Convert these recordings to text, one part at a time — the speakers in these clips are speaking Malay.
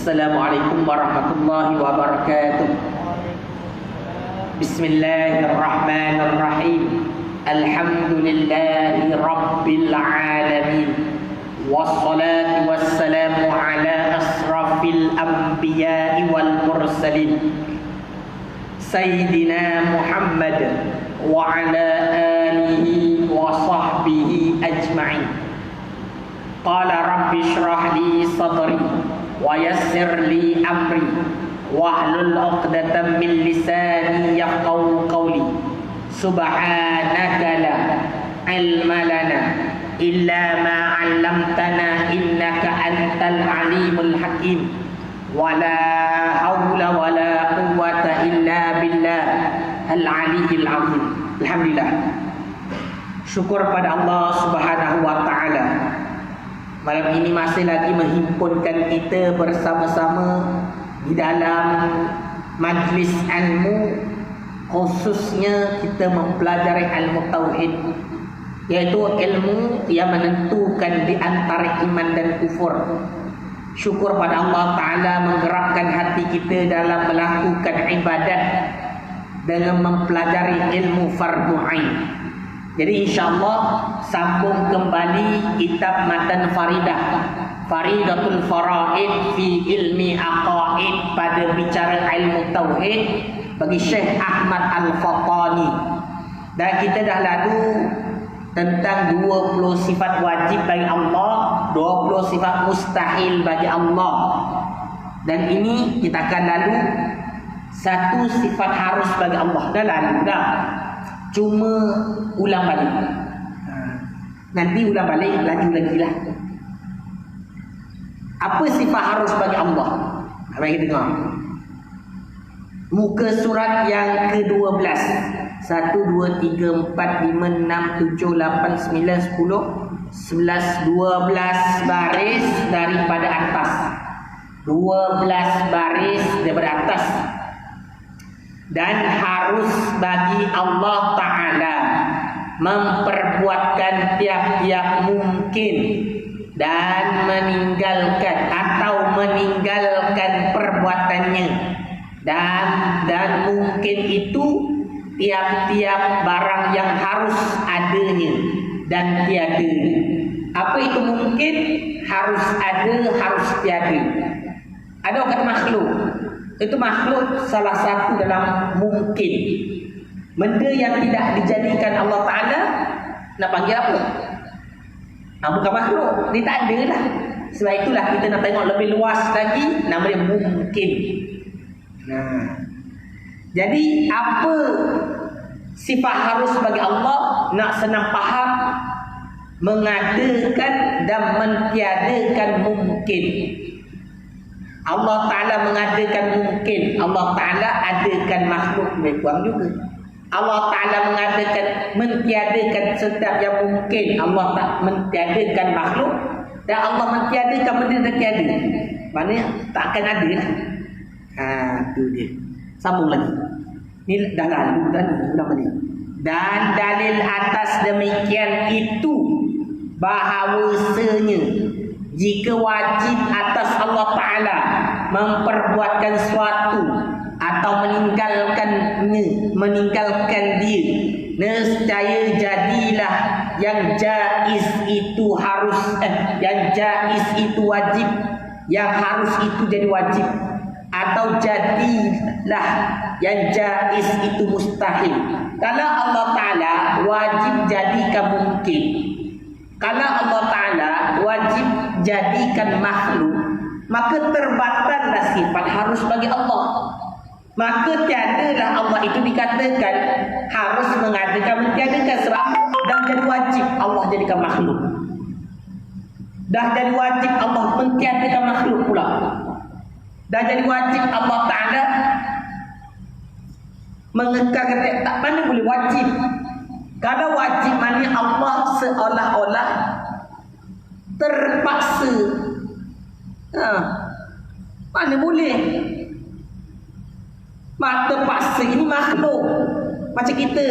Assalamualaikum warahmatullahi wabarakatuh. Bismillahirrahmanirrahim. Alhamdulillahi rabbil alamin. Wassalatu wassalamu ala asrafil anbiya'i wal mursalin Sayyidina Muhammad wa ala alihi wa sahbihi ajma'in. Qala rabbi shrah li sadri wa yassir li amri wahlul 'uqdatam min lisani yafqahu qawli. Subhanaka la ilma lana illa ma 'allamtana innaka antal alimul hakim. Wala haula wala quwwata illa billah al-aliyyil azim. Alhamdulillah. Syukur pada Allah Subhanahu wa taala. Malam ini masih lagi menghimpunkan kita bersama-sama di dalam majlis ilmu, khususnya kita mempelajari ilmu tauhid, iaitu ilmu yang menentukan di antara iman dan kufur. Syukur pada Allah Ta'ala menggerakkan hati kita dalam melakukan ibadat dengan mempelajari ilmu fardu ain. Jadi insyaAllah sambung kembali kitab Matan Faridah, Faridatul Faraid fi ilmi aqaid, pada bicara ilmu tauhid bagi Syekh Ahmad Al-Fatani. Dan kita dah lalu tentang 20 sifat wajib bagi Allah, 20 sifat mustahil bagi Allah. Dan ini kita akan lalu satu sifat harus bagi Allah. Dah lalu dah, cuma ulang balik. Nanti ulang balik laju lagi lah. Apa sifat harus bagi Allah? Mari kita tengok muka surat yang ke-12. 1, 2, 3, 4, 5, 6, 7, 8, 9, 10, 11, 12 baris daripada atas. 12 baris daripada atas. Dan harus bagi Allah Ta'ala memperbuatkan tiap-tiap mungkin dan meninggalkan perbuatannya. Dan mungkin itu tiap-tiap barang yang harus adanya dan tiada. Apa itu mungkin? Harus ada, harus tiada. Ada orang kata makhluk. Itu makhluk salah satu dalam mungkin. Benda yang tidak dijadikan Allah Ta'ala nak panggil apa? Bukan makhluk. Dia tak ada lah. Sebab itulah kita nak tengok lebih luas lagi, nama dia mungkin. Jadi apa sifat harus bagi Allah? Nak senang faham, mengadakan dan mentiadakan mungkin. Allah Ta'ala mengadakan mungkin. Allah Ta'ala adakan makhluk lebih kurang juga. Allah Ta'ala mentiadakan setiap yang mungkin. Allah tak mentiadakan makhluk, dan Allah mentiadakan benda yang tiada. Maknanya tak akan ada lah. Itu dia. Sambung lagi. Ni dah lalu dah ni. Dan dalil atas demikian itu bahawasanya jika wajib atas Allah Ta'ala memperbuatkan suatu atau meninggalkan dia, nescaya jadilah yang jaiz itu wajib, yang harus itu jadi wajib, atau jadilah yang jaiz itu mustahil. Kalau Allah Ta'ala wajib jadikan mungkin, kalau Allah Ta'ala wajib jadikan makhluk, maka terbatallah sifat harus bagi Allah. Maka tiadalah Allah itu dikatakan harus mengadakan mentiadakan, sebab dah jadi wajib Allah jadikan makhluk. Dah jadi wajib Allah mentiadakan makhluk pula. Dah jadi wajib Allah Ta'ala mengekalkan. Tak mana boleh wajib. Kalau wajib maknanya Allah seolah-olah terpaksa. Mana boleh. Terpaksa ini makhluk. Macam kita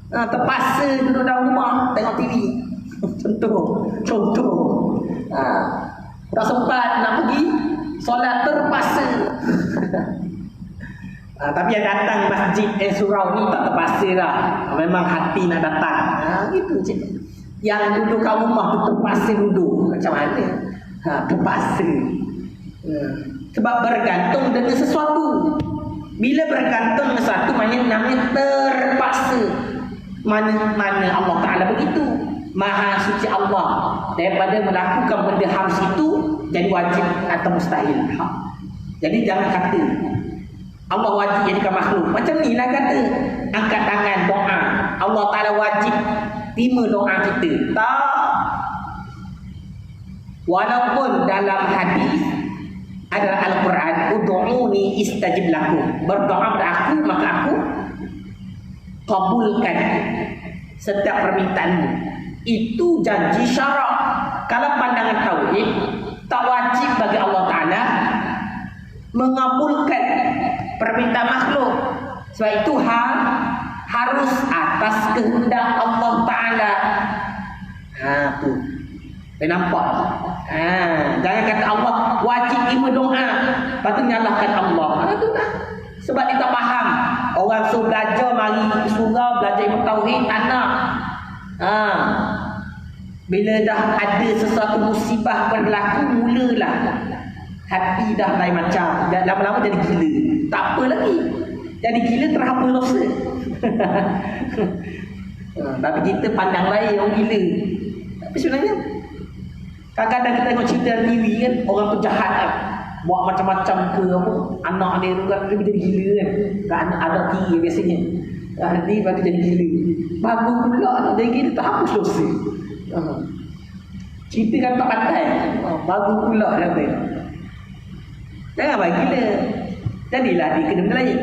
terpaksa duduk dalam rumah tengok TV. Contoh. Tak sempat nak pergi solat Tapi yang datang masjid surau ni tak terpaksa dah. Memang hati nak datang. Gitu je. Yang duduk kat rumah tu terpaksa duduk. Macam mana? Terpaksa. Sebab bergantung dengan sesuatu. Bila bergantung dengan sesuatu, namanya terpaksa. Mana Allah Ta'ala begitu. Maha suci Allah. Daripada melakukan benda harus itu jadi wajib atau mustahil. Jadi jangan kata Allah wajib jadikan makhluk. Macam ni lah kata. Angkat tangan doa. Allah Ta'ala wajib terima doa kita. Tak. Walaupun dalam hadis adalah Al-Quran, ud'uni istajib lakum. Berdoa kepada aku, maka aku kabulkan setiap permintaanmu. Itu janji syarak. Kalau pandangan tauhid, tak wajib bagi Allah Ta'ala mengabulkan permintaan makhluk. Sebab itu harus atas kehendak Allah Ta'ala. Tu. Nampak? Jangan kata Allah wajib terima doa, lepas tu nyalahkan Allah. Tu dah. Sebab dia tak faham. Orang suruh belajar, mari surau, belajar ilmu tauhid, tak nak. Bila dah ada sesuatu musibah berlaku, mulalah hati dah lain macam. Lama-lama jadi gila. Tak apa lagi. Jadi gila terhamba dosa. Tapi kita pandang lain orang gila. Tapi sebenarnya kadang-kadang kita tengok cerita TV kan, orang tu jahat kan, buat macam-macam ke apa, anak dia tu kan dia jadi gila kan. Kan ada tiri biasanya. Nanti lepas tu jadi gila. Bagus pula jadi gila, tak hapus dosa. Cerita kan tak pandai. Bagus pula kata. Jangan bagi gila. Jadilah dia kena benda lain.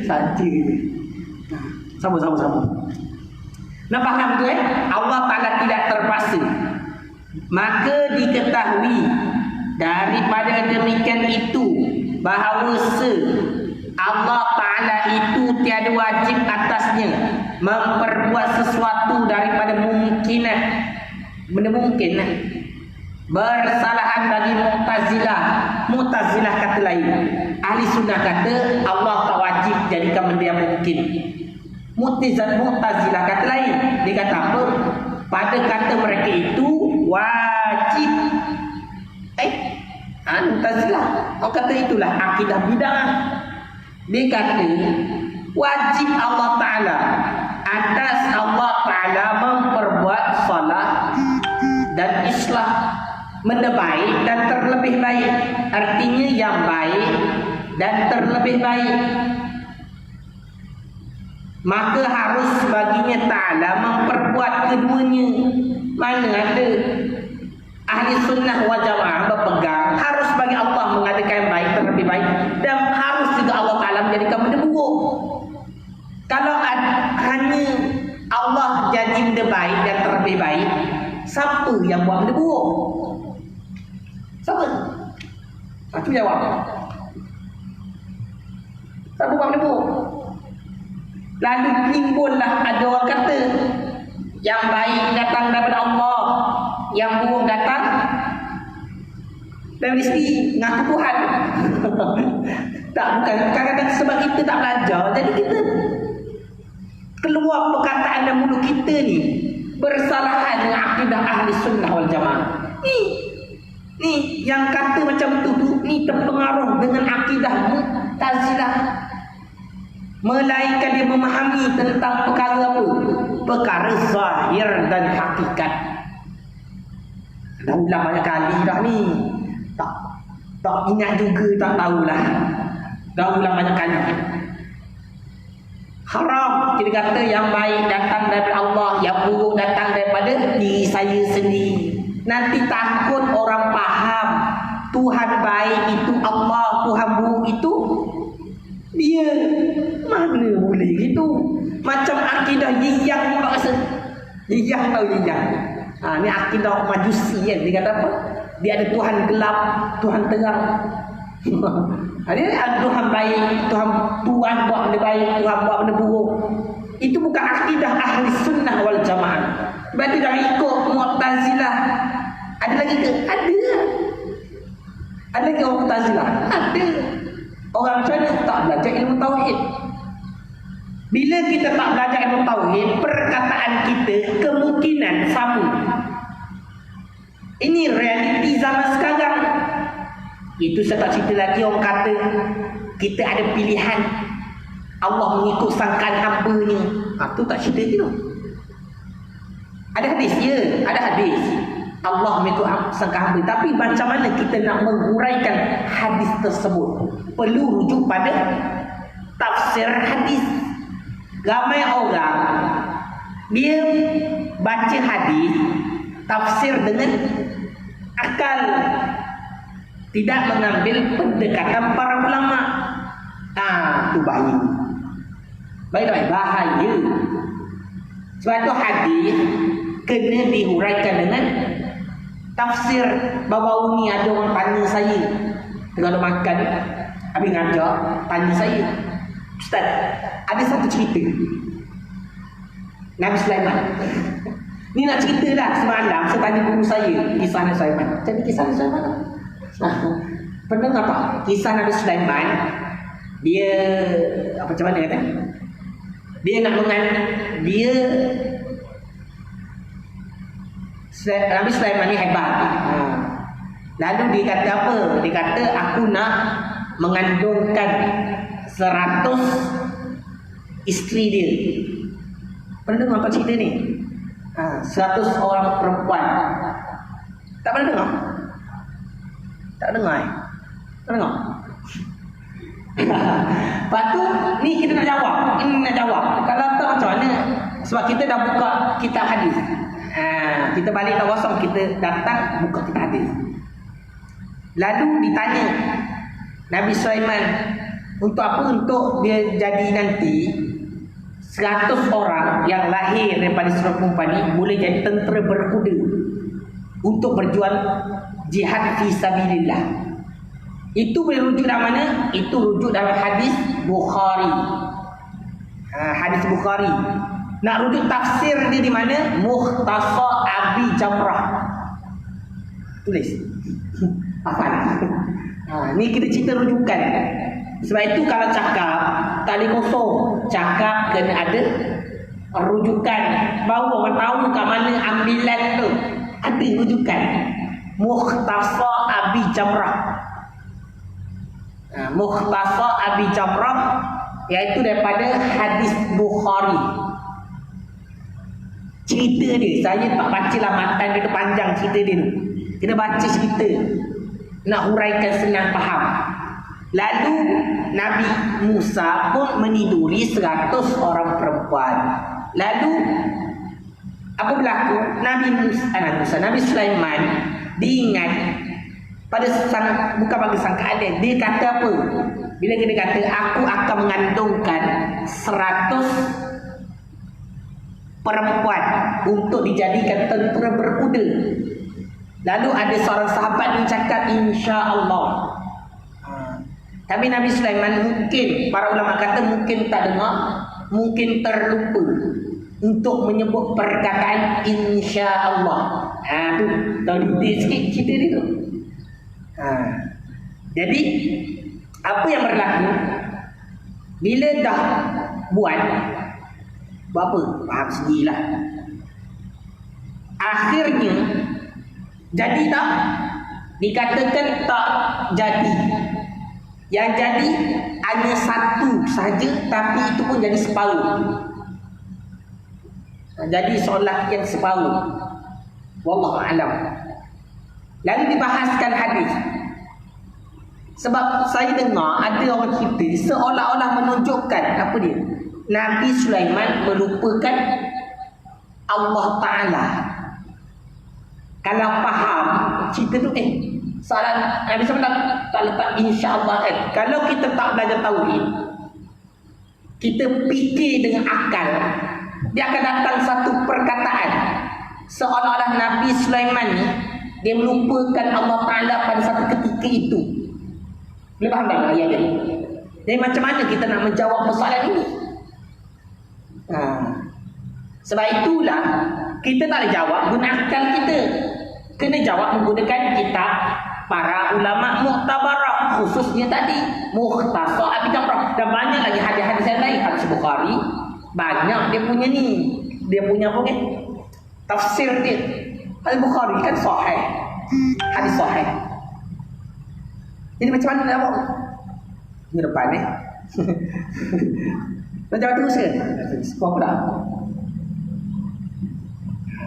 Saja gitu. Sama-sama. Nak faham tu Allah Ta'ala tidak terpaksa. Maka diketahui daripada demikian itu bahawa Allah Ta'ala itu tiada wajib atasnya memperbuat sesuatu daripada mungkinat, benda mungkin bersalahan bagi Mu'tazilah kata lain. Ahli sunnah kata Allah tak wajib jadikan benda yang mungkin. Mu'tazilah kata lain. Dia kata apa? Pada kata mereka itu wajib. Mu'tazilah orang kata itulah akidah bid'ah. Dia kata wajib Allah Ta'ala atas Allah Ta'ala memperbuat salah dan islah, benda baik dan terlebih baik. Artinya yang baik dan terlebih baik. Maka harus baginya Ta'ala memperbuat keduanya. Mana ada ahli sunnah wal jamaah berpegang harus bagi Allah mengadakan yang baik terlebih baik, dan harus juga Allah Ta'ala menjadikan benda buruk. Kalau hanya Allah jadi benda baik dan terlebih baik, siapa yang buat benda buruk? Siapa? Satu jawab. Siapa buat benda buruk? Lalu timbullah ada orang kata yang baik datang daripada Allah, yang buruk datang dari rezeki ngaku Tuhan. Tak, bukan. Kadang-kadang sebab kita tak belajar, jadi kita keluar perkataan dalam mulut kita ni bersalahan dengan akidah ahli sunnah wal jamaah. Ni yang kata macam tu ni terpengaruh dengan akidah Mu'tazilah. Melainkan dia memahami tentang perkara apa? Perkara zahir dan hakikat. Dah ulang banyak kali dah ni. Tak ingat juga, tak tahulah. Dah ulang banyak kali. Haram kita kata yang baik datang daripada Allah, yang buruk datang daripada diri saya sendiri. Nanti takut orang faham Tuhan baik itu Allah, Tuhan buruk itu dia. Mana boleh gitu? Macam akidah Yiyang pula rasa. Yiyang tahu Yiyang? Ni akidah Majusi kan. Dia kata apa? Dia ada Tuhan gelap, Tuhan terang. Dia ada Tuhan baik, Tuhan buat benda baik, Tuhan buat benda buruk. Itu bukan akidah ahli sunnah wal jamaah. Berarti dah ikut Mu'tazilah. Ada lagi ke? Ada. Ada lagi orang Mu'tazilah? Ada. Orang macam mana? Tak belajar ilmu tauhid. Bila kita tak belajar ilmu tauhid, perkataan kita kemungkinan sama. Ini realiti zaman sekarang. Itu saya tak cerita lagi orang kata kita ada pilihan. Allah mengikut sangkaan hamba-Nya. Tu tak cerita gitu. Ada hadis, ya, ada hadis. Allah mengikut sangkaan hamba. Tapi macam mana kita nak menghuraikan hadis tersebut? Perlu rujuk pada tafsir hadis. Ramai orang dia baca hadis tafsir dengan akal, tidak mengambil pendekatan para ulama. Itu bahaya. Baik-baik, bahaya. Sebab itu hadis kena dihuraikan dengan tafsir. Baru-baru ni ada orang tanya saya, tengah makan, habis ngajar, tanya saya, Ustaz, ada satu cerita Nabi Sulaiman. Ni nak cerita dah. Semalam saya tanya guru saya kisah Nabi Sulaiman. Jadi kisah Nabi Sulaiman pernah apa? Kisah Nabi Sulaiman, dia macam mana kata? Dia nak dia Nabi Sulaiman ni hebat. Lalu dia kata apa? Dia kata aku nak mengandungkan 100 isteri dia. Pernah dengar apa cerita ni? 100 orang perempuan. Tak pernah dengar? Tak dengar eh? Tak dengar? Lepas tu ni kita nak jawab. Ini nak jawab. Kalau tak macam mana? Sebab kita dah buka kitab hadis. Kita balik tak kosong, kita datang buka kitab hadis. Lalu ditanya Nabi Sulaiman, untuk apa? Untuk dia jadi nanti 100 orang yang lahir daripada seorang perempuan ni boleh jadi tentera berkuda untuk berjuang jihad fi sabilillah. Itu boleh rujuk dalam mana? Itu rujuk dalam hadis Bukhari. Hadis Bukhari. Nak rujuk tafsir dia di mana? Mukhtasar Abi Jamrah. Tulis. Hafal. Ni kita cerita rujukan. Sebab itu kalau cakap tak boleh kosong. Cakap kena ada rujukan. Baru orang tahu kat mana ambilan tu. Ada rujukan. Mukhtasar Abi Jamrah. Mukhtasar Abi Jamrah, iaitu daripada hadis Bukhari. Cerita dia, saya tak baca lah matan dia, panjang cerita dia tu. Kita baca cerita, nak huraikan senang faham. Lalu Nabi Musa pun meniduri 100 orang perempuan. Lalu apa berlaku? Nabi Sulaiman diingat pada bukan pada sangkaan dia kata apa? Bila dia kata aku akan mengandungkan 100 perempuan untuk dijadikan tentera berkuda. Lalu ada seorang sahabat yang cakap insya-Allah. Tapi Nabi Sulaiman mungkin, para ulama kata mungkin tak dengar, mungkin terlupa untuk menyebut perkataan insya-Allah. Tu tahu sikit cerita dia tu. Jadi apa yang berlaku bila dah buat apa? Faham sendirilah. Akhirnya jadi tak? Dikatakan tak jadi. Yang jadi hanya satu saja, tapi itu pun jadi separuh. Jadi solat yang separuh. Wallahu a'lam. Lalu dibahaskan hadis. Sebab saya dengar ada orang cerita seolah-olah menunjukkan apa dia? Nabi Sulaiman melupakan Allah Ta'ala. Kalau faham cerita tu soalan Nabi Sulaiman tak letak insya-Allah kan. Kalau kita tak belajar tauhid, kita fikir dengan akal, dia akan datang satu perkataan seolah-olah Nabi Sulaiman ni dia melupakan Allah Ta'ala pada satu ketika itu. Boleh faham tak ayat ni? Jadi macam mana kita nak menjawab persoalan ini? Sebab itulah kita tak boleh jawab guna akal kita. Kena jawab menggunakan kitab para ulama muktabarah, khususnya tadi Mukhtasar Abi Jamrah, dan banyak lagi hadis-hadis yang lain. Hadis Bukhari banyak dia punya ni, dia punya apa ni, tafsir dia. Hadis Bukhari kan sahih, hadis sahih. Jadi macam mana nak buat ni depan ni? Nak jawab terus ke? Sekolah pula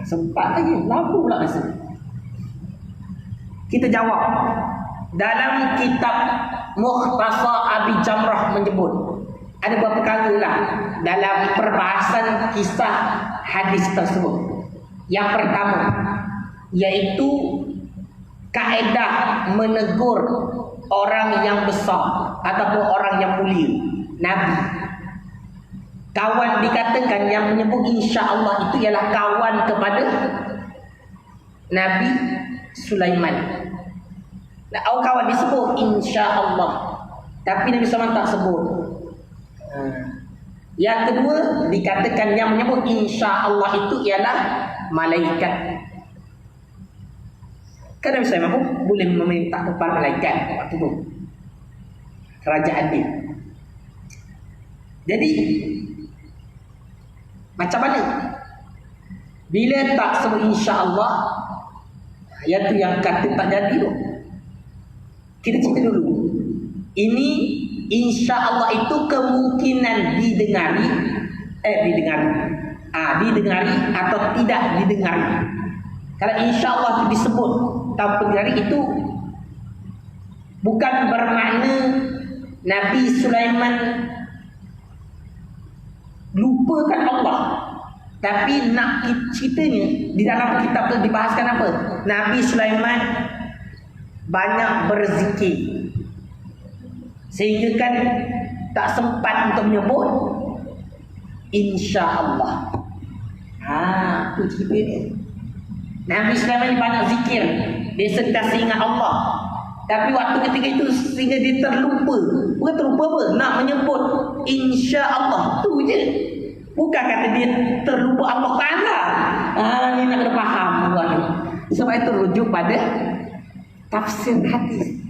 sempat lagi, lampu pula masa. Kita jawab. Dalam kitab Mukhtasar Abi Jamrah menyebut ada beberapa perkara lah dalam perbahasan kisah hadis tersebut. Yang pertama iaitu kaedah menegur orang yang besar ataupun orang yang mulia, Nabi. Kawan dikatakan yang menyebut insya-Allah itu ialah kawan kepada Nabi Sulaiman. Nah, kawan disebut insya-Allah, tapi Nabi Sulaiman tak sebut. Yang kedua dikatakan yang menyebut insya-Allah itu ialah malaikat. Kan Nabi Sulaiman pun boleh meminta kepada malaikat waktu itu kerajaan dia. Jadi macam mana bila tak sebut insya-Allah, iaitu yang kata tak jadi tu. Kita cerita dulu. Ini insya-Allah itu kemungkinan didengari didengari atau tidak didengari. Kalau insya-Allah itu disebut tanpa didengari, itu bukan bermakna Nabi Sulaiman lupakan Allah. Tapi nak ceritanya di dalam kitab tu dibahaskan apa? Nabi Sulaiman banyak berzikir sehingga kan tak sempat untuk menyebut insya-Allah. Itu cerita dia. Nabi Sulaiman banyak zikir, dia sentiasa ingat Allah. Tapi waktu ketika itu sehingga dia terlupa. Bukan terlupa apa? Nak menyebut insya-Allah tu je. Bukan kata dia terlupa Allah Ta'ala. Ni nak kena faham tuan. Sebab itu rujuk pada tafsir hadis.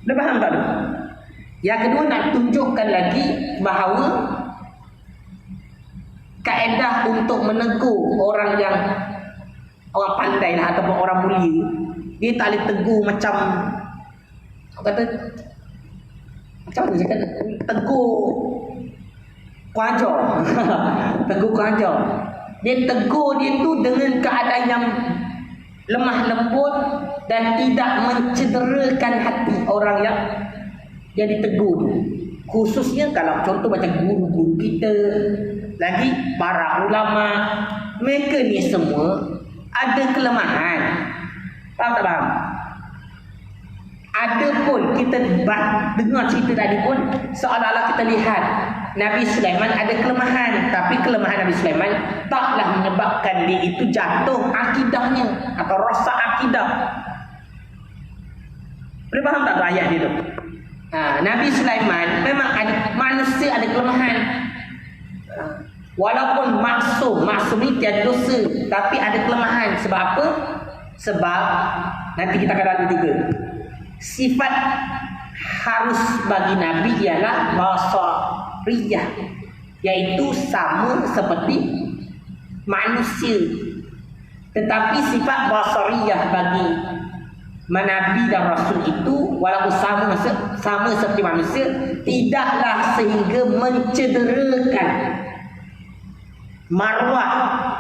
Dah faham tak tu? Yang kedua nak tunjukkan lagi bahawa kaedah untuk menegur orang yang orang pandai lah ataupun orang mulia, dia tak boleh tegur macam kata macam mana cakap, tegur kuajar. Tegur kuajar. Dia tegur dia tu dengan keadaan yang lemah lembut dan tidak mencederakan hati orang yang ditegur. Khususnya kalau contoh macam guru-guru kita, lagi para ulama, mereka ni semua ada kelemahan. Faham tak faham? Ada pun kita dengar cerita tadi pun seolah-olah kita lihat Nabi Sulaiman ada kelemahan, tapi kelemahan Nabi Sulaiman taklah menyebabkan dia itu jatuh akidahnya atau rosak akidah. Boleh faham tak ayat dia tu? Nabi Sulaiman memang ada, manusia ada kelemahan. Walaupun maksum ni tiada dosa, tapi ada kelemahan. Sebab apa? Sebab nanti kita akan lalu juga. Sifat harus bagi Nabi ialah basariyah, iaitu sama seperti manusia. Tetapi sifat basariyah bagi Nabi dan Rasul itu walaupun sama seperti manusia, tidaklah sehingga mencederakan maruah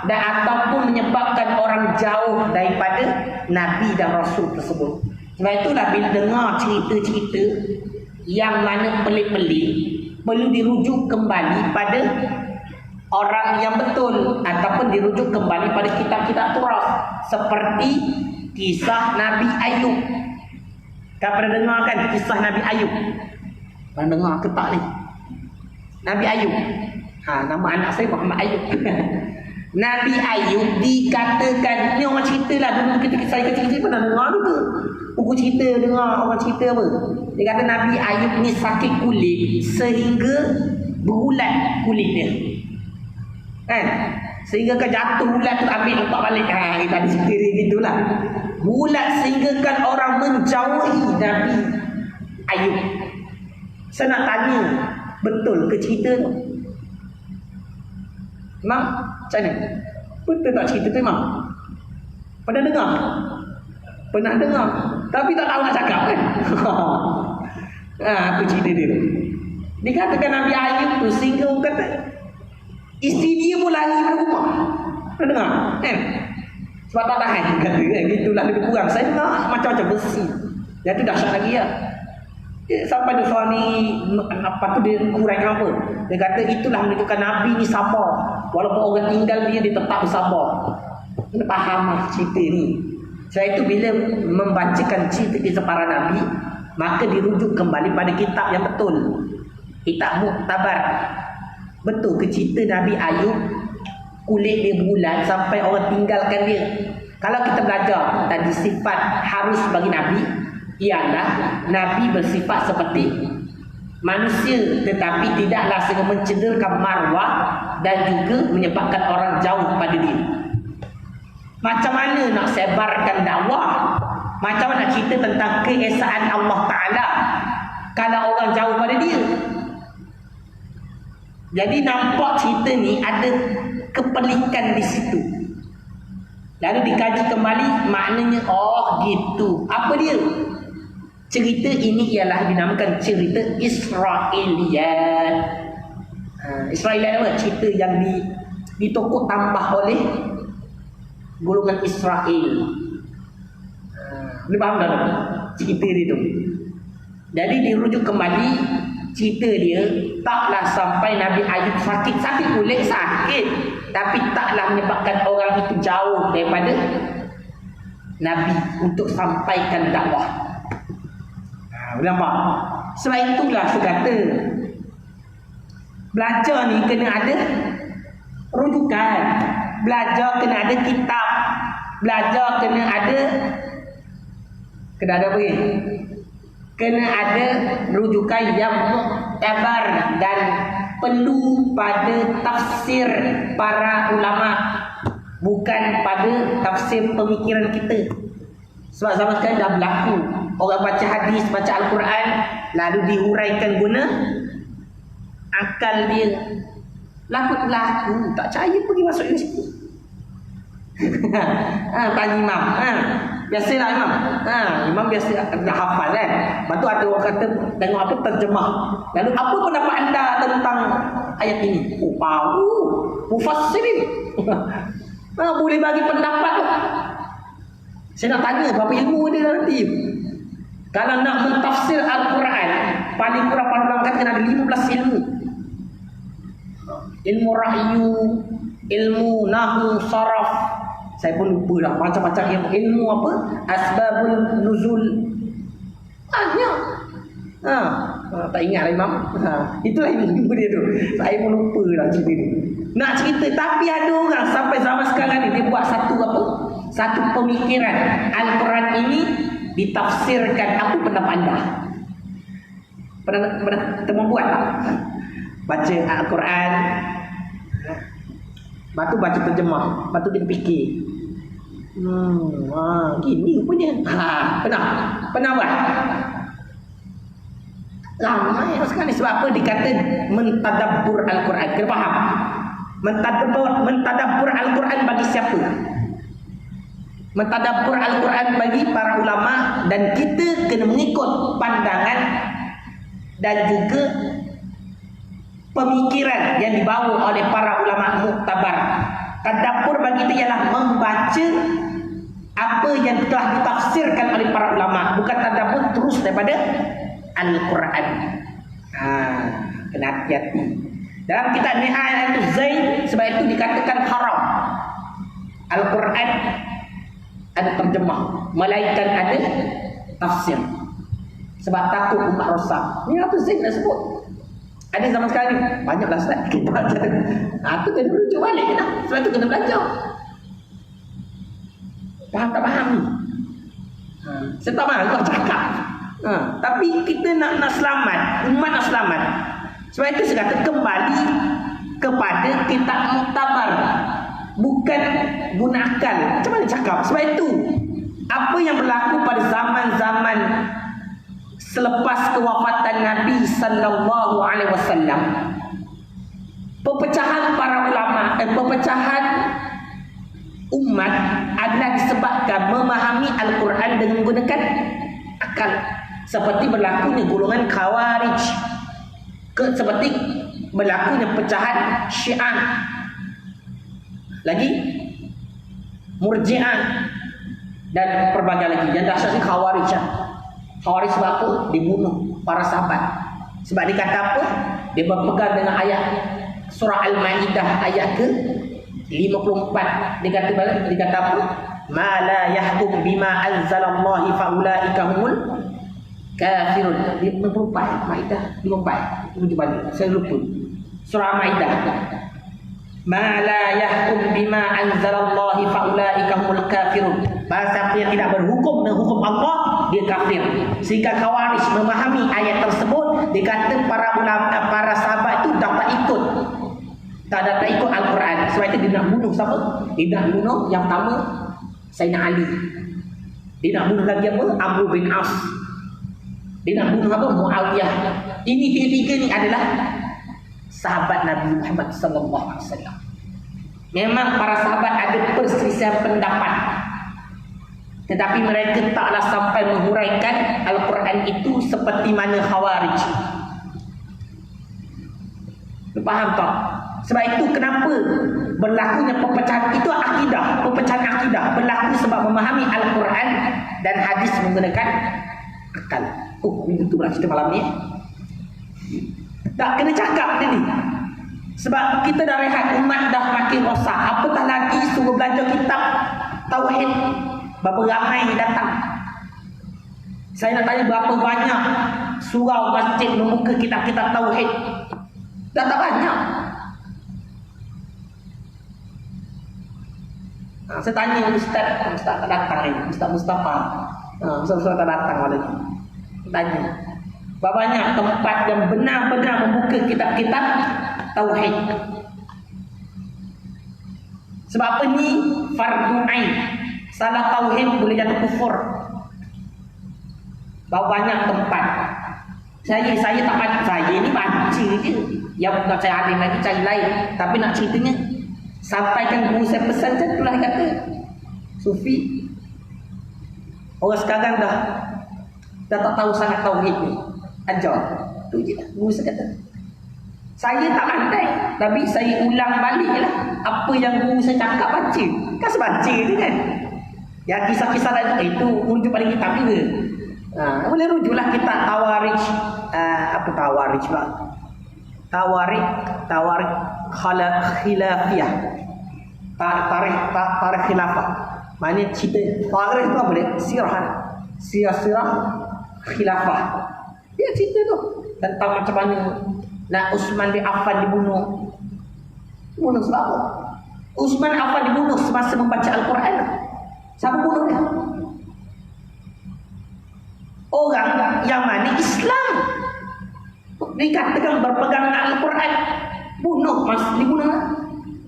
dan ataupun menyebabkan orang jauh daripada Nabi dan Rasul tersebut. Sebab itulah bila dengar cerita-cerita yang mana pelik-pelik, perlu dirujuk kembali pada orang yang betul ataupun dirujuk kembali pada kitab-kitab turas, seperti kisah Nabi Ayub. Kau pernah dengar kan kisah Nabi Ayub? Pernah dengar ke tak ni? Nabi Ayub. Nama anak saya Muhammad Ayub. Nabi Ayub dikatakan, ni orang cerita lah dulu ketika saya kecil-kecil pernah dengar juga. Buku cerita, dengar orang cerita apa. Dia kata Nabi Ayub ni sakit kulit sehingga berulat kulit dia. Kan? Sehingga ke jatuh ulat tu ambil letak balik. Kita ada cerita dia gitulah. bulat sehingga kan orang menjauhi Nabi Ayub. Saya nak tanya, betul ke cerita tu? Imam, macam mana? Betul tak cerita tu Imam? Pernah dengar? Pernah dengar, tapi tak tahu nak cakap kan? Apa cerita dia? Dikatakan Nabi Ayub tu sehingga orang kata isteri dia pun lari dari rumah. Pernah dengar? Kan? Sebab tak tahan kata kan? Itulah lebih kurang. Saya dengar macam-macam versi. Yang tu dahsyat lagi ya. Sampai dia suami apa tu dia kurang apa? Dia kata itulah menunjukkan Nabi ni sabar. Walaupun orang tinggal dia tetap bersabar. Kena faham lah cerita ni. Sebab itu bila membacakan cerita para Nabi, maka dirujuk kembali pada kitab yang betul. Kitab Muktabar. Betul ke cerita Nabi Ayub kulit dia bulat sampai orang tinggalkan dia? Kalau kita belajar tadi sifat harus bagi Nabi ialah Nabi bersifat seperti manusia, tetapi tidaklah sehingga mencederkan marwah dan juga menyebabkan orang jauh pada dia. Macam mana nak sebarkan dakwah? Macam mana nak cerita tentang keesaan Allah Ta'ala kalau orang jauh pada dia? Jadi nampak cerita ni ada kepelikan di situ. Lalu dikaji kembali, maknanya oh gitu. Apa dia? Cerita ini ialah dinamakan cerita Israiliyat. Israiliyat apa? Cerita yang ditokok tambah oleh golongan Israel. Boleh faham tak? Cerita dia tu. Jadi dirujuk kembali cerita dia, taklah sampai Nabi Ayub sakit boleh sakit, tapi taklah menyebabkan orang itu jauh daripada Nabi untuk sampaikan dakwah. Boleh nampak? Sebab itulah saya kata belajar ni kena ada rujukan. Belajar kena ada kitab. Belajar kena ada apa ni? Kena ada rujukan yang muktabar dan perlu pada tafsir para ulama, bukan pada tafsir pemikiran kita. Sebab zaman sekarang dah berlaku orang baca hadis, baca Al-Quran, lalu dihuraikan guna akal dia. Laku, tak percaya pergi masuk universiti. Tanya imam. Biasalah imam. Imam biasa dah hafal kan. Lepas tu ada orang kata tengok apa terjemah. Lalu apa pendapat anda tentang ayat ini? Oh, tahu. Mufassirin. Boleh bagi pendapat tu. Saya nak tanya berapa ilmu dia nanti. Kalau nak mentafsir Al-Quran, paling kurang pandang kata kena ada 15 ilmu. Ilmu rahyu, ilmu nahu, saraf. Saya pun lupa dah macam-macam ilmu apa? Asbabul nuzul. Banyak. Tak ingat lah imam. Itulah ilmu dia tu. Saya pun lupa dah cerita ni. Nak cerita, tapi ada orang sampai zaman sekarang ni dia buat satu apa? Satu pemikiran. Al-Quran ini ditafsirkan. Apa pendapat anda? Pernah buat tak? Baca Al-Quran, lepas tu baca terjemah, lepas tu dia fikir gini rupanya. Pernah buat? Ramai sekarang ni. Sebab apa dikata mentadabbur Al-Quran? Kena faham, mentadabbur Al-Quran bagi siapa? Mentadabbur Al-Quran bagi para ulama, dan kita kena mengikut pandangan dan juga pemikiran yang dibawa oleh para ulama muktabar. Tadabbur bagi kita ialah membaca apa yang telah ditafsirkan oleh para ulama, bukan tadabbur terus daripada Al-Quran. Kena hati-hati. Dalam kitab Nihayatul Zain, sebab itu dikatakan haram. Al-Quran ada terjemah, melainkan ada tafsir. Sebab takut umat rosak. Nihayatul Zain dah sebut. Ada zaman sekarang ni banyaklah Ustaz kita baca. Itu kena rujuk balik lah. Sebab tu kena belajar. Faham tak faham ni? Saya tak mahu kau cakap. Tapi kita nak selamat, umat nak selamat. Sebab itu saya kata kembali kepada kitab muktabar, bukan guna akal. Macam mana cakap? Sebab itu apa yang berlaku pada zaman-zaman selepas kewafatan Nabi sallallahu alaihi wasallam, perpecahan para ulama, perpecahan umat adalah disebabkan memahami Al-Quran dengan menggunakan akal. Seperti berlakunya golongan Khawarij, seperti berlakunya pecahan Syiah, lagi Murji'ah dan pelbagai lagi. Yang dahsyatnya Khawarij. Khawarij sebab apa? Dibunuh para sahabat. Sebab dia kata apa? Dia berpegang dengan ayat surah Al-Maidah ayat ke 54. Dia kata apa? Ma la yahkum bima anzalallahu fa ulaika humul kafirun. 54 Maidah 54. Itu balik. Saya lupa. Surah Maidah. Ma la yahkum bima anzalallahu fa ulaika humul kafirun. Siapa yang tidak berhukum dengan hukum Allah, dia kafir. Sehingga Khawarij memahami ayat tersebut, dia kata para ulama, para sahabat itu tak ikut. Tak ikut Al-Quran. Sebab itu dia nak bunuh siapa? Dia nak bunuh yang pertama Sayyidina Ali. Dia nak bunuh lagi apa? Amr bin As. Dia nak bunuh apa? Muawiyah. Ini tiga-tiga ni adalah sahabat Nabi Muhammad sallallahu alaihi wasallam. Memang para sahabat ada perselisihan pendapat, tetapi mereka taklah sampai menghuraikan Al-Quran itu seperti mana Khawarij. Faham tak? Sebab itu kenapa berlakunya perpecahan itu akidah. Perpecahan akidah berlaku sebab memahami Al-Quran dan hadis menggunakan akal. Oh, ini betul lah cerita malam ni. Tak kena cakap dia ni. Sebab kita dah rehat, umat dah makin rosak. Apatah lagi suruh belajar kitab Tauhid. Berapa ramai yang datang. Saya nak tanya berapa banyak surau masjid membuka kitab-kitab Tauhid. Dah tak banyak. Saya tanya Ustaz tak datang ni, Ustaz Mustafa. Ustaz tak datang lagi. Tanya, berapa banyak tempat yang benar-benar membuka kitab-kitab Tauhid. Sebab apa ni? Fardu ain. Salah tauhid boleh jatuh kufur. Berapa banyak tempat. Saya tak baca. Saya ni baca je. Yang nak saya alim lagi cari lain. Tapi nak ceritanya, sampaikan guru saya pesan je, itulah kata Sufi. Orang sekarang dah tak tahu sangat tauhid ni. Ajar. Tu je lah guru saya kata. Saya tak pandai, tapi saya ulang balik lah apa yang guru saya cakap baca. Kan sebaca je kan. Yang kisah-kisah lain itu rujuk pada kitab juga. Boleh rujuklah kitab Tawarikh. Apa Tawarikh pula? Tawarikh khilafiyah. Tarikh khilafah. Maknanya cerita Tawarikh itu apa dia? Sirah khilafah. Dia cerita tu tentang macam mana nak Uthman bin Affan dibunuh. Dibunuh sebab apa? Uthman bin Affan dibunuh semasa membaca Al-Quran. Siapa bunuh dia? Orang yang mana Islam dikatakan berpegang dengan Al-Quran, dibunuh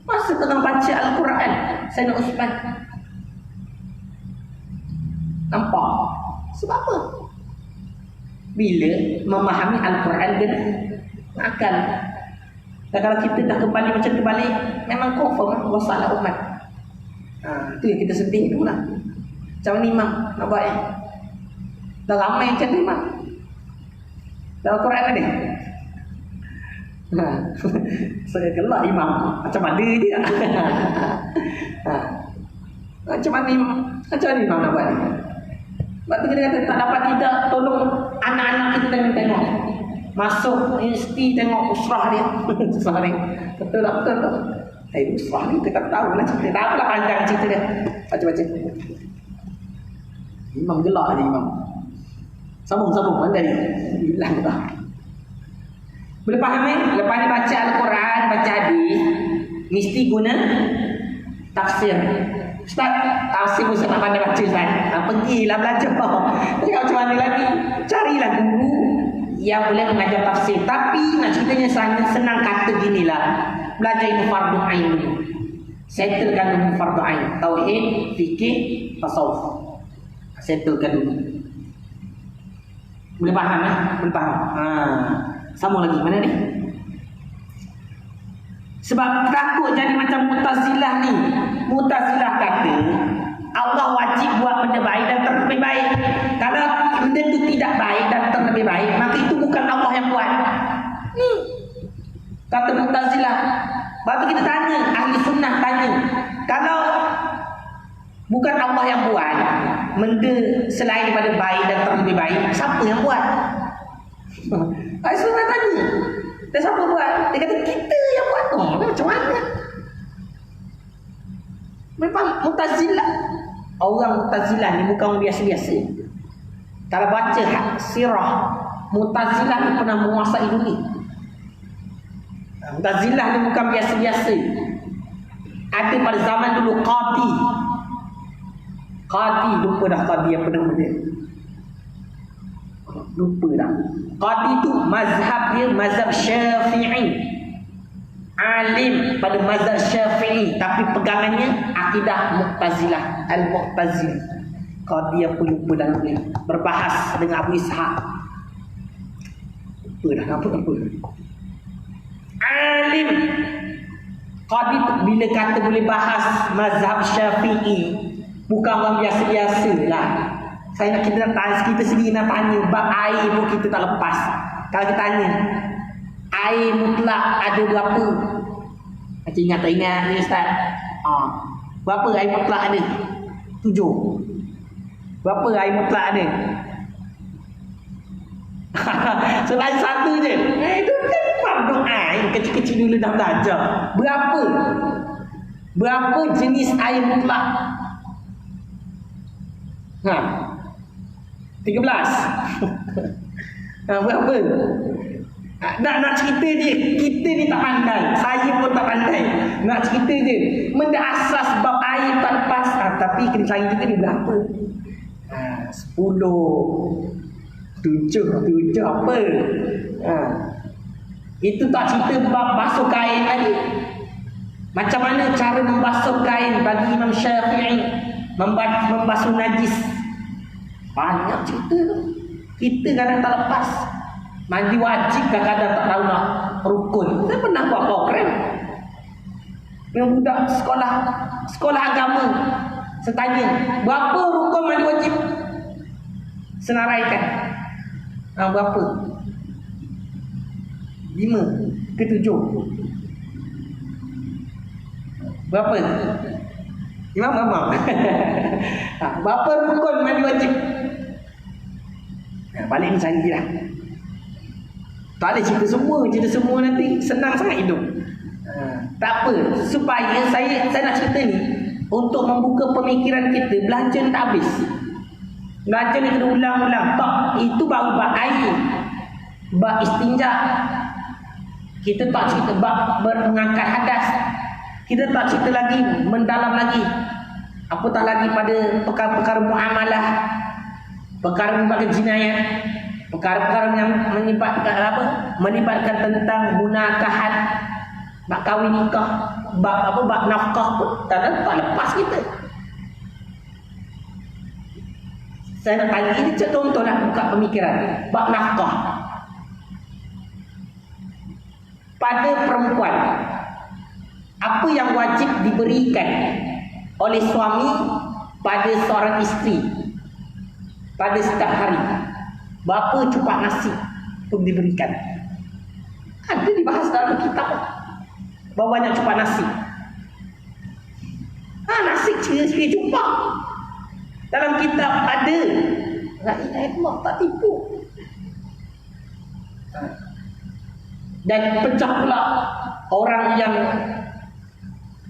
masa tengah baca Al-Quran. Sayyidina Uthman. Nampak? Sebab apa? Bila memahami Al-Quran dengan akal. Dan kalau kita dah kembali macam tu balik, memang confirm wasalah umat. Itu yang kita sedih tu lah. Macam mana imam nak buat ni? Dah ramai macam tu imam. Dah Al-Quran ada. Saya gelak imam. Macam mana dia? Macam mana imam nak buat ni? Sebab tu kita kata tak dapat tidak tolong anak-anak kita tengok. Masuk universiti tengok usrah dia. Usrah ni. Betul tak? Usrah ni kita tahu lah cerita. Tak apalah panjang cerita dia. Baca-baca. Imam gelak je imam. Sambung. Mana dia? Hilang tak? Boleh faham ni? Lepas ni baca Al-Quran, baca hadis, mesti guna tafsir. Ustaz, tafsir pun saya tak pandai baca Ustaz. Pergilah belajar. Jadi macam mana lagi? Carilah guru yang boleh mengajar tafsir. Tapi nak ceritanya senang kata ginilah. Belajar ilmu fardu ain ni. Settlekan ilmu fardu ain. Tauhid, fikih, tasawuf. Settlekan dulu. Boleh faham ya? Boleh faham. Sama lagi mana ni? Sebab takut jadi macam Mu'tazilah ni. Mu'tazilah kata Allah wajib buat benda baik dan terlebih baik. Kalau benda itu tidak baik dan terlebih baik, maka itu bukan Allah yang buat. Kata Mu'tazilah. Lepas tu kita tanya, ahli sunnah tanya, kalau bukan Allah yang buat benda selain daripada baik dan terlebih baik, siapa yang buat? Ahli sunnah tanya. Dan siapa buat? Dia kata kita yang buat. Macam mana? Memang Mu'tazilah. Orang Mu'tazilah ni bukan orang biasa-biasa. Kalau baca sirah, Mu'tazilah ni pernah menguasai dunia. Mu'tazilah ni bukan biasa-biasa. Ada pada zaman dulu Qadi. Qadi, lupa dah Qadi apa nama dia. Lupa dah. Qadi tu mazhab dia mazhab Syafi'i. Alim pada mazhab Syafi'i, tapi pegangannya akidah Mu'tazilah, Al-Mu'tazili. Qadi apa lupa dah nama dia. Berbahas dengan Abu Ishaq. Lupa dah apa. Alim. Qadi tu bila kata boleh bahas mazhab Syafi'i, bukan orang biasa-biasa lah. Saya nak kita sendiri nak tanya bab air pun kita tak lepas. Kalau kita tanya air mutlak ada berapa? Macam ingat tak ingat ni Ustaz? Berapa air mutlak ada? 7. Berapa air mutlak ada? Selain satu je. Itu kan fardu ain, kecil-kecil dulu dah belajar. Berapa jenis air mutlak? 13. Berapa? Nak cerita je. Kita ni tak pandai. Saya pun tak pandai. Nak cerita je. Benda asas bab air tak lepas. Tapi kena cari juga ni berapa? 10. 7 apa? Itu tak cerita bab basuh kain tadi. Macam mana cara membasuh kain bagi Imam Syafi'i, membasuh najis. Banyak cerita tu. Kita kadang tak lepas. Mandi wajib kadang-kadang tak tahu nak rukun. Saya pernah buat program yang budak sekolah agama. Saya tanya, berapa rukun mandi wajib? Senaraikan. Berapa? 5 ke 7? Berapa? Imam. Berapa rukun mandi wajib? Balik ni cari lah. Tak ada cerita semua nanti senang sangat hidup. Tak apa, supaya saya nak cerita ni untuk membuka pemikiran kita. Belajar ni tak habis. Belajar ni kena ulang-ulang. Tak, itu baru bab air, bab istinja. Kita tak cerita bab mengangkat hadas. Kita tak cerita lagi mendalam lagi. Apatah lagi pada perkara-perkara muamalah, perkara jinayat, perkara-perkara yang melibatkan tentang munakahat, bab kahwin nikah, bab nafkah pun tak lepas kita. Saya nak tanya ini contohlah buka pemikiran bab nafkah. Pada perempuan, apa yang wajib diberikan oleh suami pada seorang isteri pada setiap hari? Berapa cupak nasi untuk diberikan? Ada dibahas dalam kitab. Berapa banyak cupak nasi? Nasi sekali cupak. Dalam kitab ada. La ilaha illallah, tak tipu. Dan pecah pula orang yang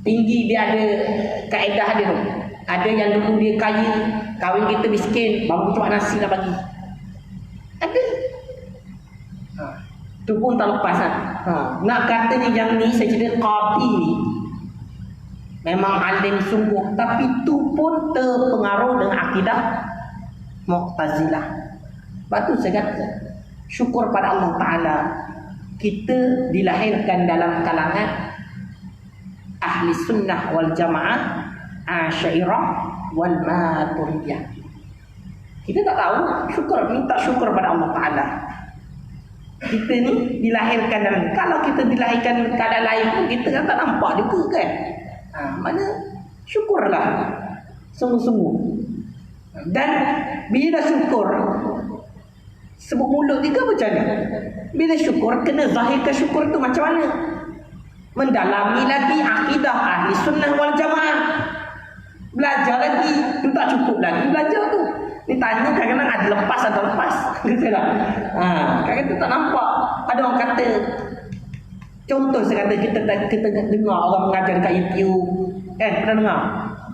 tinggi, dia ada kaedah dia tu. Ada yang dulu dia kaya, kahwin kita miskin, baru cupak nasi nak bagi. Ada. Itu pun tak lepas kan. Nak kata ni yang ni saya cerita Qadi ni memang alim sungguh, tapi tu pun terpengaruh dengan akidah Mu'tazilah. Lepas tu saya kata syukur pada Allah Ta'ala, kita dilahirkan dalam kalangan ahli sunnah wal jamaah, Asy'ariyah wal Maturidiyah. Kita tak tahu, minta syukur pada Allah Ta'ala. Kita ni dilahirkan dalam, kalau kita dilahirkan keadaan lain pun kita kan tak nampak juga kan. Mana syukurlah sungguh-sungguh. Dan bila dah syukur, sebut mulut juga macam mana? Bila syukur, kena zahirkan syukur tu macam mana? Mendalami lagi akidah ahli sunnah wal jamaah. Belajar lagi, tu tak cukup lagi belajar tu. Ni tanya kadang-kadang ada lepas atau lepas. Betul tak? Kadang-kadang tak nampak. Ada orang kata, contoh saya kata kita dengar orang mengajar dekat YouTube. Pernah dengar?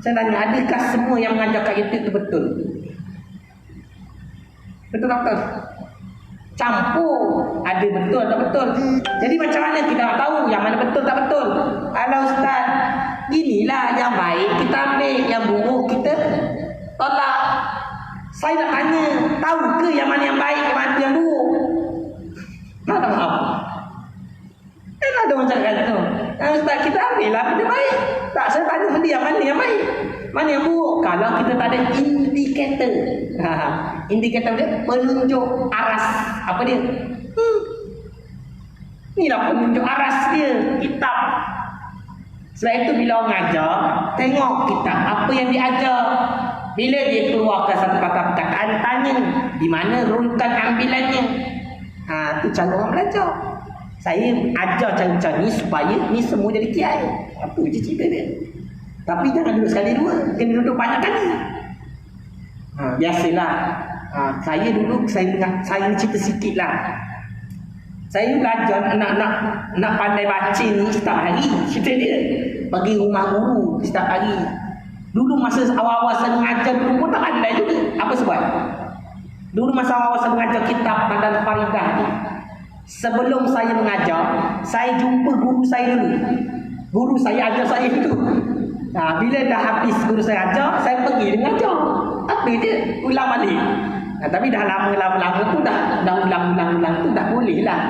Saya tanya, adakah semua yang mengajar kat YouTube tu betul? Betul tak betul? Campur. Ada betul tak betul. Jadi macam mana kita nak tahu yang mana betul tak betul? Kalau Ustaz, inilah yang baik kita ambil, yang buruk kita tolak. Saya nak tanya, tahu ke yang mana yang baik, yang mana yang buruk? Tak tahu. Ada orang cakap tu. Ustaz, kita ambil lah benda baik. Tak, saya tanya benda yang mana yang baik, mana yang buruk. Kalau kita tak ada indikator. Indikator dia penunjuk aras. Apa dia? Inilah penunjuk aras dia, kitab. Sebab itu bila orang ajar, tengok kitab apa yang dia ajar. Bila dia keluarkan satu kata perkataan, tanya di mana runutan ambilannya. Itu cara orang belajar. Saya ajar cara macam ni supaya ni semua jadi kiai. Apa je cerita dia. Tapi jangan duduk sekali dua, kena duduk banyak kali. Biasalah. Saya dulu saya cerita sikit lah. Saya belajar nak pandai baca ni setiap hari. Cerita dia pergi rumah guru setiap hari. Dulu masa awal-awal saya mengajar dulu pun tak pandai juga. Apa sebab? Dulu masa awal-awal saya mengajar kitab Madan Faridah ni, sebelum saya mengajar, saya jumpa guru saya dulu. Guru saya ajar saya itu. Bila dah habis guru saya ajar, saya pergi dia mengajar. Apa dia? Ulang balik. Tapi dah lama-lama tu dah ulang-ulang tu dah boleh lah.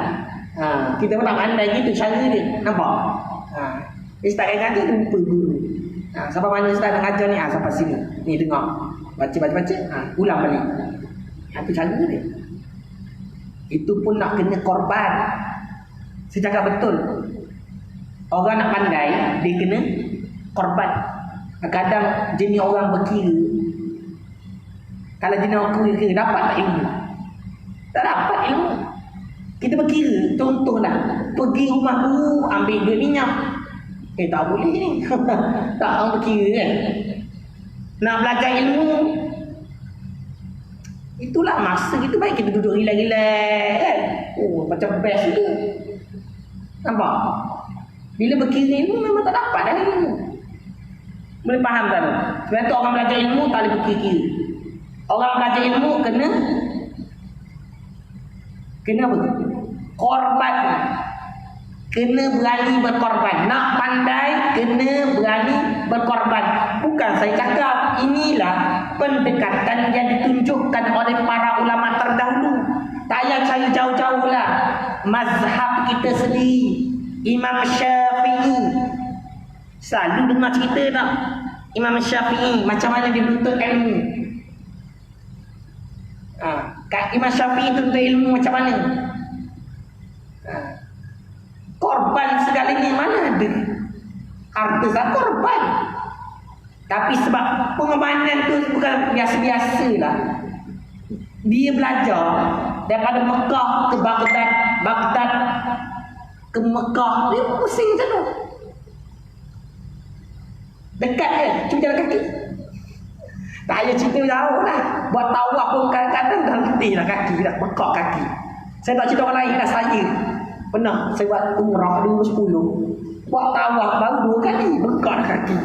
Kita pun tak pandai gitu cara dia. Nampak? Dia start ngajar jumpa guru. Sampai mana Ustaz nak ajar ni? Sampai sini. Ni dengar. Baca. Ulang balik. Itu cara dia. Itu pun nak kena korban. Saya cakap betul. Orang nak pandai, dia kena korban. Kadang jenis orang berkira. Kalau jenis orang berkira, dapat tak ilmu? Tak dapat ilmu. Kita berkira. Contohlah, pergi rumah guru, ambil duit minyak. Tak boleh ni. Tak orang berkira kan. Nak belajar ilmu, itulah masa kita baik kita duduk relax-relax kan. Macam best tu. Nampak? Bila berkira ilmu memang tak dapat dah ilmu. Boleh faham tak? Sebab tu orang belajar ilmu tak boleh berkira. Orang belajar ilmu kena apa? Korban. Kena berani berkorban. Nak pandai, kena berani berkorban. Bukan saya cakap, inilah pendekatan yang ditunjukkan oleh para ulama terdahulu. Tak payah cari jauh-jauh lah. Mazhab kita sendiri, Imam Syafi'i. Selalu dengar cerita tak? Imam Syafi'i, macam mana dia menuntut ilmu. Imam Syafi'i tuntut ilmu macam mana? Korban segalanya mana ada? Harta saya korban. Tapi sebab pengorbanan tu bukan biasa-biasa lah. Dia belajar daripada Mekah ke Baghdad, Baghdad ke Mekah. Dia pusing macam tu. Dekat kan? Cuma jalan kaki. Tak payah cerita jauh lah. Buat tawaf pun kadang-kadang dah letih lah kaki, dah bekak kaki. Saya tak cerita orang lain lah, saya pernah saya buat umrah 2010. Buat tawaf baru 2 kali, bekak dah kaki.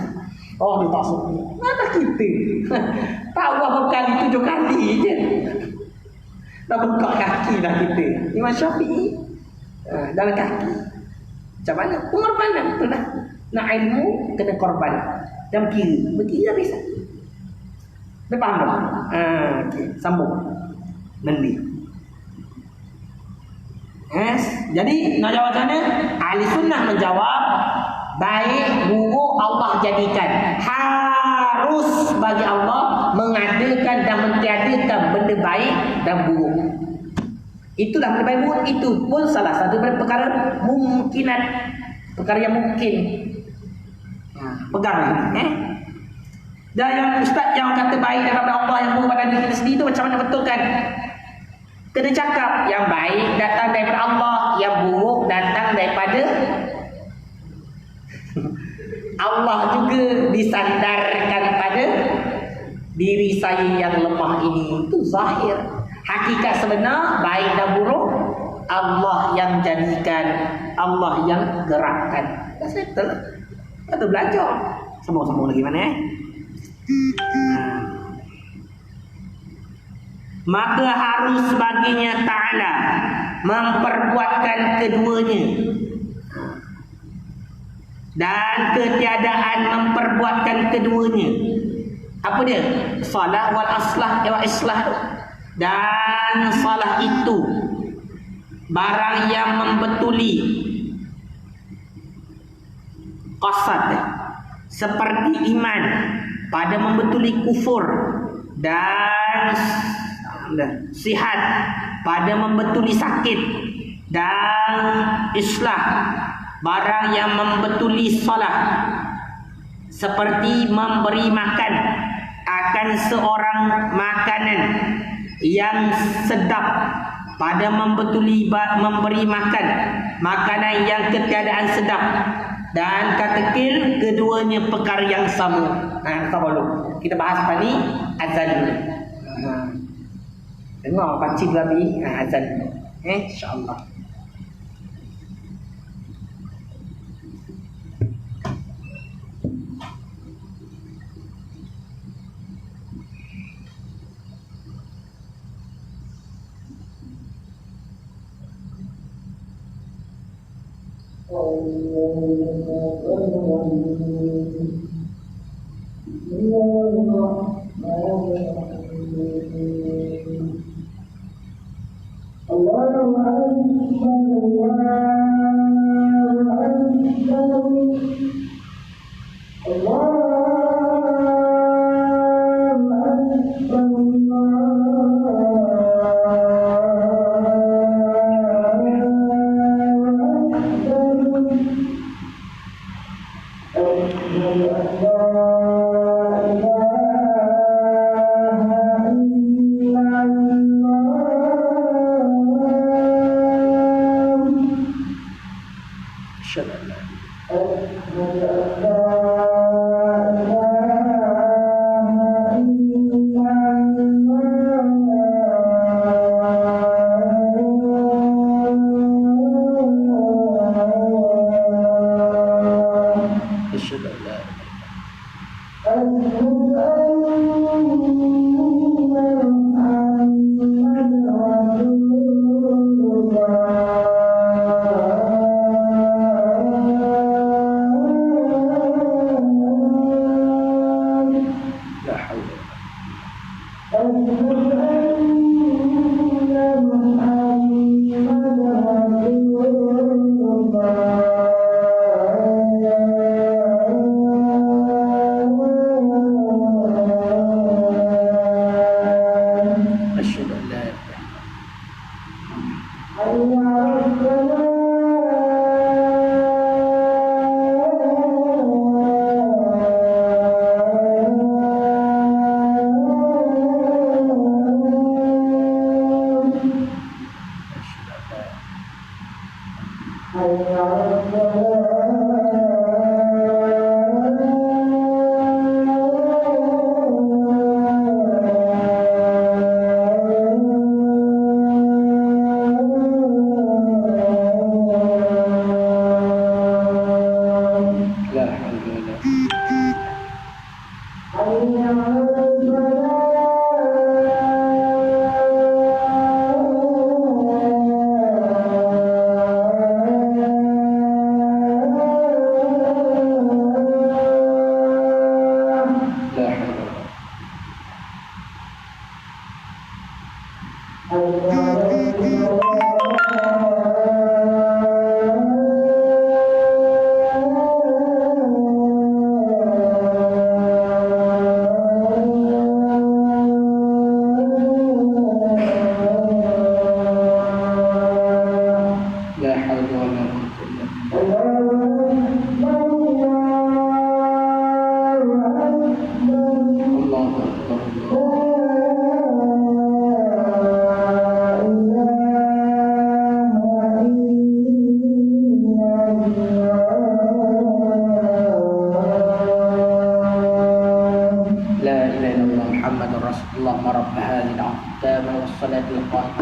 Dia tak suka. Mana kita? Tawaf berapa kali, 7 kali je. Dah bekak kaki dah kita. Imam Syafi'i dalam kaki. Macam mana? Pengorbanan betul lah. Nak ilmu, kena korban. Dan berkira bisa. Dia faham tak? Okay. Sambung. Mendi. Jadi nak jawab macam mana? Ahli sunnah menjawab, baik buruk Allah jadikan. Harus harus bagi Allah mengadakan dan mentiadakan benda baik dan buruk. Itulah benda baik buruk, itu pun salah satu perkara mungkinat, perkara yang mungkin. Pegang dan yang ustaz yang kata baik daripada Allah, yang buruk pada diri kita sendiri itu macam mana betulkan? Kena cakap yang baik datang daripada Allah, yang buruk datang daripada Allah juga, disandarkan pada diri saya yang lemah ini. Itu zahir. Hakikat sebenar baik dan buruk Allah yang jadikan, Allah yang gerakkan. Dah settle. Kita belajar. Sambung-sambung lagi mana Maka harus baginya Ta'ala memperbuatkan keduanya, dan ketiadaan memperbuatkan keduanya. Apa dia? Salah wal aslah wal islah. Dan salah itu barang yang membetuli qasad, seperti iman pada membetuli kufur, dan sihat pada membetuli sakit, dan islah barang yang membetuli salah, seperti memberi makan akan seorang makanan yang sedap pada membetuli memberi makan makanan yang ketiadaan sedap, dan katakil keduanya perkara yang sama. Sabar dulu. Kita bahas apa ni? Azan dulu. Dengar pakcik babi azan. InsyaAllah.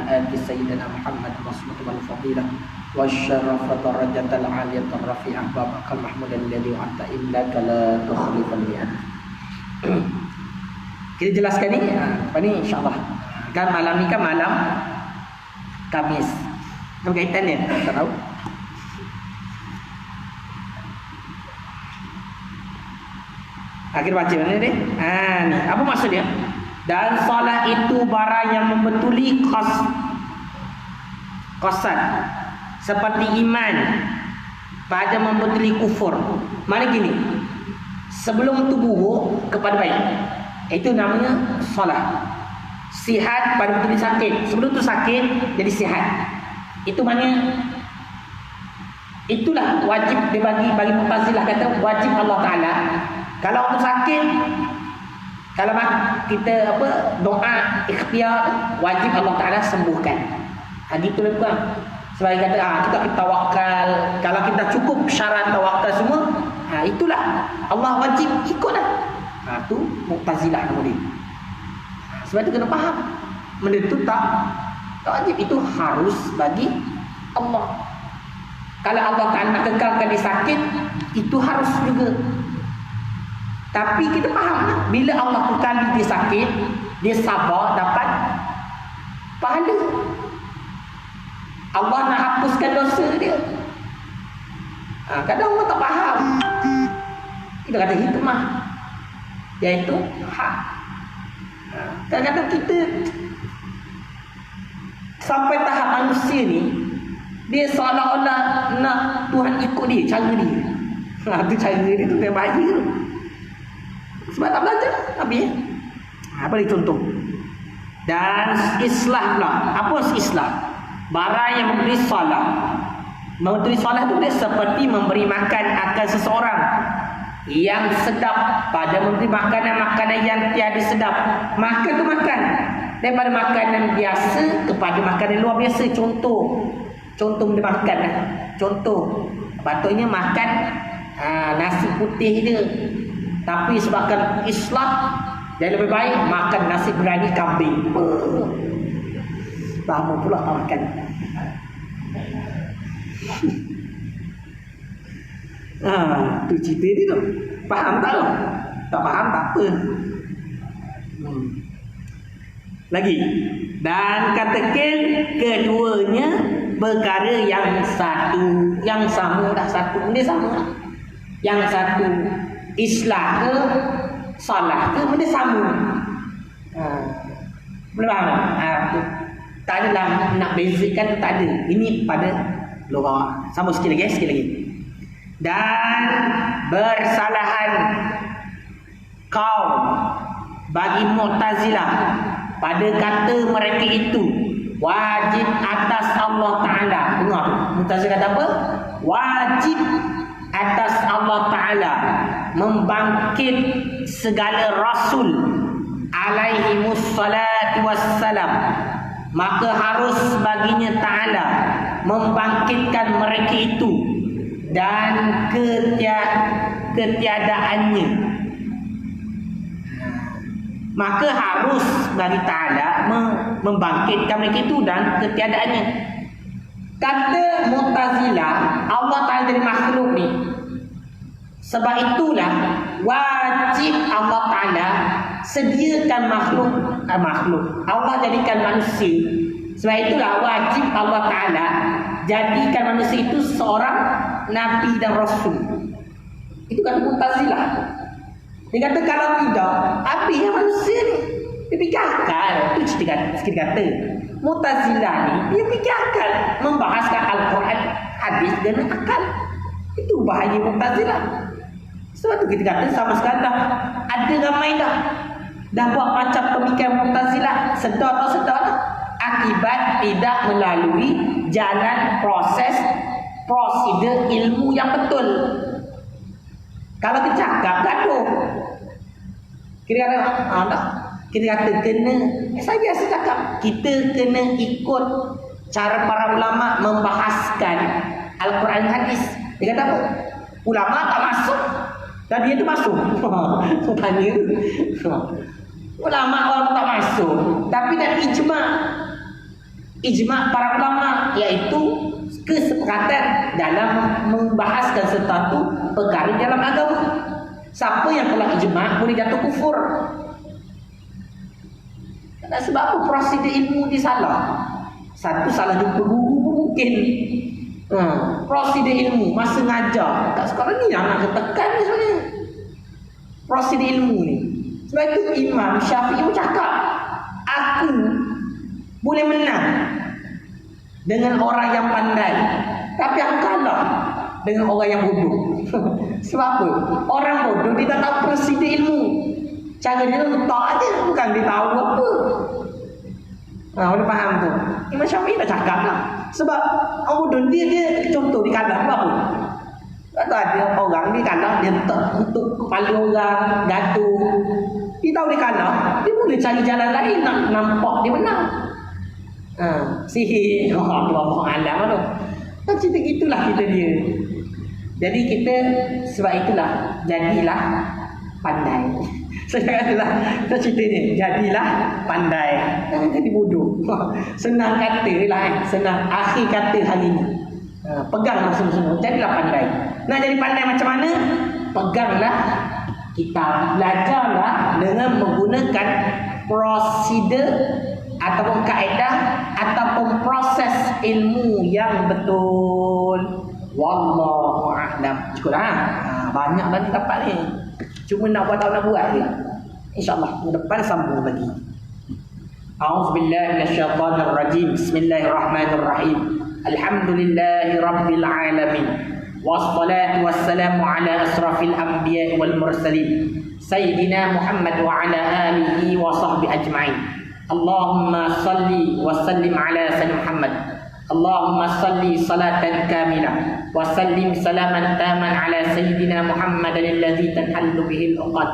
آت سيدنا محمد وصمة والفضيلة والشرف درجة العالية الرفيعة بابك المحمود الذي وعدت إنك لا تخلف الميعاد. Kita jelaskan ni, apa ni insya-Allah. Kan malam ni kan malam Khamis. Apa kaitannya? Tak tahu. Akhir baca mana ni? Ni. Apa maksudnya? Dan solat itu barang yang membetuli qasan. Seperti iman pada membetuli kufur. Mana gini? Sebelum tu buruk kepada baik. Itu namanya solat. Sihat pada betul sakit. Sebelum tu sakit jadi sihat. Itu maknanya. Itulah wajib dibagi bagi Mu'tazilah kata wajib Allah Taala. Kalau untuk sakit, kalau kita doa ikhtiar wajib Allah Taala sembuhkan. Gitu lah bukan. Sebab kata kita tawakal. Kalau kita cukup syarat tawakal semua, itulah Allah wajib ikutlah. Itu Mu'tazilah nama dia. Sebab itu kena faham. Benda itu tak wajib. Itu harus bagi Allah. Kalau Allah Ta'ala nak kekalkan dia sakit, itu harus juga. Tapi kita faham, bila Allah kekal dia sakit, dia sabar dapat pahala. Allah nak hapuskan dosa dia. Kadang orang tak faham. Kita kata hikmah, iaitu hak. Kadang-kadang kita sampai tahap manusia ni, dia seolah-olah nak Tuhan ikut dia, cara dia. Itu cara dia tu yang bahaya. Sebab tak belajar habis. Apa dia contoh? Dan islah pula. Apa islah? Barang yang memberi salah. Memberi salah tu dia seperti memberi makan akan seseorang yang sedap pada memberi makanan-makanan yang tiada sedap. Makan tu makan. Daripada makanan biasa kepada makanan luar biasa. Contoh dia makan lah. Contoh, patutnya makan nasi putih dia. Tapi sebabkan islah, dia lebih baik makan nasi biryani kambing. Lama pula tak makan. Tu cerita dia tu. Faham tak tu? Tak faham tak apa. Lagi. Dan katakan keduanya perkara yang satu, yang sama dah satu. Benda sama lah. Yang satu islah ke salah ke benda sama. Boleh faham? Tak adalah nak bezakan, tak ada. Ini pada luar. Sama sikit lagi. Dan bersalahan kaum bagi Mu'tazilah pada kata mereka itu wajib atas Allah Ta'ala. Dengar, Mu'tazilah kata apa? Wajib atas Allah Ta'ala membangkit segala Rasul alaihimus salatu wassalam. Maka harus baginya Ta'ala membangkitkan mereka itu dan ketiadaannya. Maka harus bagi Ta'ala membangkitkan mereka itu dan ketiadaannya. Kata Mu'tazilah, Allah Ta'ala dari makhluk ni. Sebab itulah wajib Allah Ta'ala sediakan makhluk. Allah jadikan manusia. Sebab itulah wajib Allah Ta'ala jadikan manusia itu seorang Nabi dan Rasul. Itu kata Mu'tazilah. Dia kata kalau tidak, habis yang manusia ni. Dia fikir akal. Itu sikit kata. Mu'tazilah ni, dia fikir akal. Membahaskan Al-Quran, hadis dengan akal. Itu bahaya Mu'tazilah. Sebab tu kita kata sama sekali dah ada ramai dah buat macam pemikiran Mu'tazilah. Sedar tak sedar dah. Akibat tidak melalui jalan prosedur ilmu yang betul. Kalau kita cakap gaduh. Kita kata kena, saya biasa cakap, kita kena ikut cara para ulama membahaskan Al-Quran hadis. Dia kata apa? Ulama tak masuk dan dia tu masuk. Tanya ulama orang tak masuk, tapi dah ijma'. ijma' para ulama, iaitu kesepakatan dalam membahaskan sesuatu perkara dalam agama. Siapa yang telah ijma' boleh jatuh kufur. Karena sebab apa? Prosedur ilmu dia salah. Satu, salah jumpa guru pun mungkin. Prosedur ilmu masa ngajar kat sekolah ni anak ketekan ni sebenarnya. Prosedur ilmu ni. Sebab itu Imam Syafi'i pun cakap, aku boleh menang dengan orang yang pandai, tapi aku kalah dengan orang yang bodoh. Sebab apa? Orang bodoh dia tak tahu prosedur ilmu. Cara dia letak aja, bukan dia tahu apa. Boleh faham tu. Imam Syafi'i dah cakap lah. Sebab orang bodoh dia contoh dia kalah apa? Atau ada orang dia kalah, dia untuk kepala orang, gaduh. Dia tahu dia kalah, dia boleh cari jalan lain nak nampak dia menang. Sihir, Allah alam tu. Kan cerita gitulah kita dia. Jadi kita sebab itulah jadilah pandai. Saya katalah, kita cerita ni, jadilah pandai. Jangan jadi bodoh. Senang kata lah, senang akhir kata hari ni. Peganglah semua-semua, jadilah pandai. Nak jadi pandai macam mana? Peganglah kita, belajarlah dengan menggunakan prosedur ataupun kaedah ataupun proses ilmu yang betul. Wallahu a'lam. Cukuplah. Banyak banget dapat ni. Cuma nak buat atau nak buat je. InsyaAllah minggu depan sambung lagi. A'udzubillahi minasyaitanir rajim. Bismillahirrahmanirrahim. Alhamdulillahi rabbil alamin. Wassalatu wassalamu ala asrafil anbiya'i wal mursalin. Sayyidina Muhammad wa ala alihi wa sahbihi ajma'in. Allahumma salli wa sallim ala sayyidina Muhammad. Allahumma salli salatan kamilah wa sallim salaman taman ala sayyidina Muhammadin alladhi tanhallu bihi al-uqad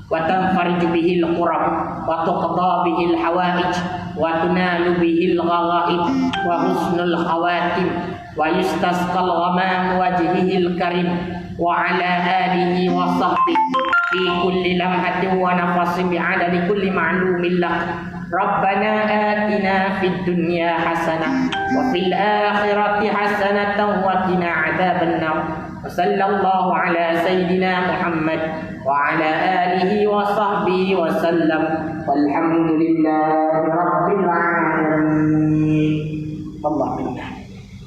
wa tanfariju bihi al-qurab wa tuqda bihi al-hawaij wa tunalu bihi al-gharaib wa husnul khawatim wa yustasqal ghamam wajhihi al-karim wa ala alihi wa sahbihi fi kulli lamhatin wa nafasin bi'adadi kulli ma'lumin lak. ربنا آتنا في الدنيا حسنة وفي الآخرة حسنة وقنا عذاب النار وصلى الله على سيدنا محمد وعلى آله وصحبه وسلم والحمد لله